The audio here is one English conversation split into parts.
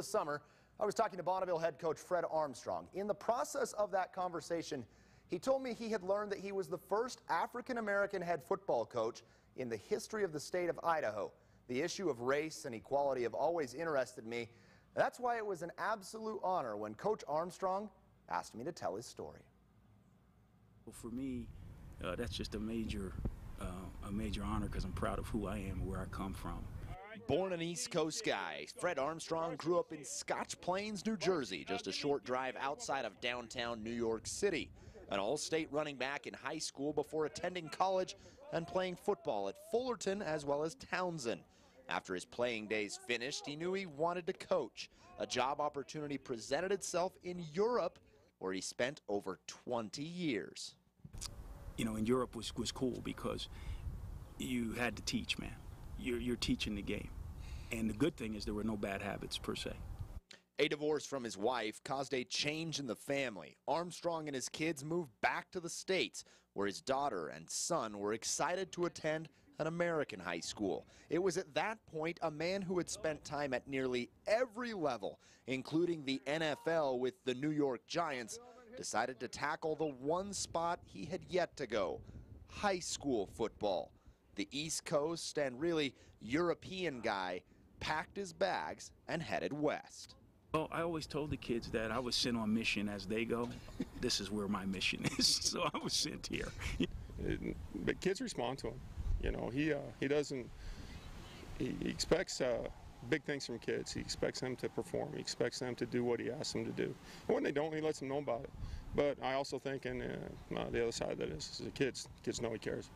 the summer, I was talking to Bonneville head coach Fred Armstrong. In the process of that conversation, he told me he had learned that he was the first African-American head football coach in the history of the state of Idaho. The issue of race and equality have always interested me. That's why it was an absolute honor when Coach Armstrong asked me to tell his story. Well, for me, that's just a major honor because I'm proud of who I am and where I come from. Born an East Coast guy, Fred Armstrong grew up in Scotch Plains, New Jersey, just a short drive outside of downtown New York City. An all-state running back in high school before attending college and playing football at Fullerton as well as Townsend. After his playing days finished, he knew he wanted to coach. A job opportunity presented itself in Europe, where he spent over 20 years. You know, in Europe was cool because you had to teach, man. You're teaching the game. And the good thing is there were no bad habits per se. A divorce from his wife caused a change in the family. Armstrong and his kids moved back to the States, where his daughter and son were excited to attend an American high school. It was at that point a man who had spent time at nearly every level, including the NFL with the New York Giants, decided to tackle the one spot he had yet to go: high school football. The East Coast and really European guy packed his bags and headed west. Well, I always told the kids that I was sent on mission as they go. This is where my mission is, so I was sent here. But kids respond to him. You know, he expects big things from kids. He expects them to perform. He expects them to do what he asks them to do. And when they don't, he lets them know about it. But I also think, and the other side of that is the kids know he cares.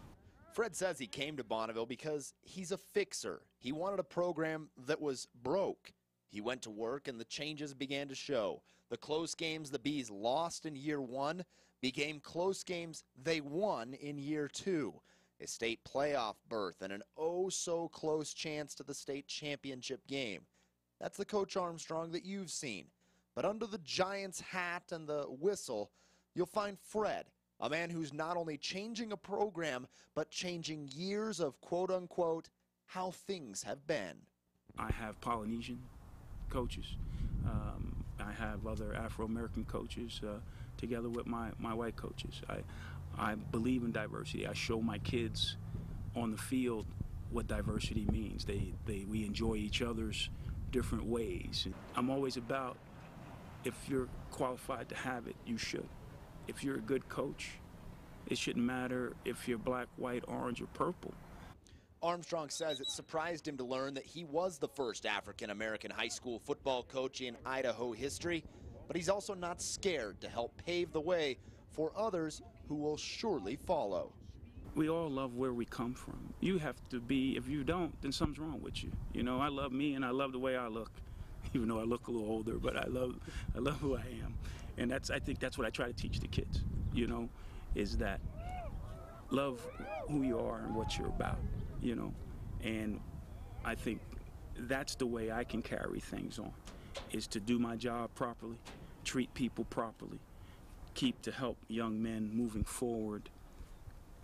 Fred says he came to Bonneville because he's a fixer. He wanted a program that was broke. He went to work and the changes began to show. The close games the Bees lost in year one became close games they won in year two. A state playoff berth and an oh-so-close chance to the state championship game. That's the Coach Armstrong that you've seen. But under the Giants hat and the whistle, you'll find Fred, a man who's not only changing a program, but changing years of quote-unquote how things have been. I have Polynesian coaches. I have other Afro-American coaches together with my white coaches. I believe in diversity. I show my kids on the field what diversity means. We enjoy each other's different ways. I'm always about, if you're qualified to have it, you should. If you're a good coach, it shouldn't matter if you're black, white, orange, or purple. Armstrong says it surprised him to learn that he was the first African-American high school football coach in Idaho history, but he's also not scared to help pave the way for others who will surely follow. We all love where we come from. You have to be, if you don't, then something's wrong with you. You know, I love me and I love the way I look, even though I look a little older, but I love who I am. And I think that's what I try to teach the kids, you know, is that love who you are and what you're about, you know. And I think that's the way I can carry things on, is to do my job properly, treat people properly, keep to help young men moving forward.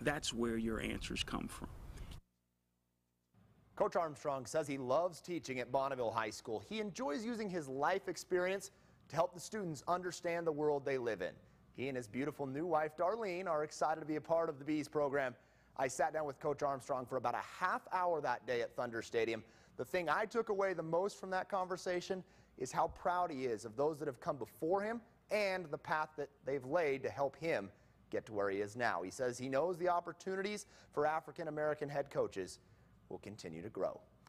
That's where your answers come from. Coach Armstrong says he loves teaching at Bonneville High School. He enjoys using his life experience to help the students understand the world they live in. He and his beautiful new wife, Darlene, are excited to be a part of the Bees program. I sat down with Coach Armstrong for about a half hour that day at Thunder Stadium. The thing I took away the most from that conversation is how proud he is of those that have come before him and the path that they've laid to help him get to where he is now. He says he knows the opportunities for African-American head coaches will continue to grow.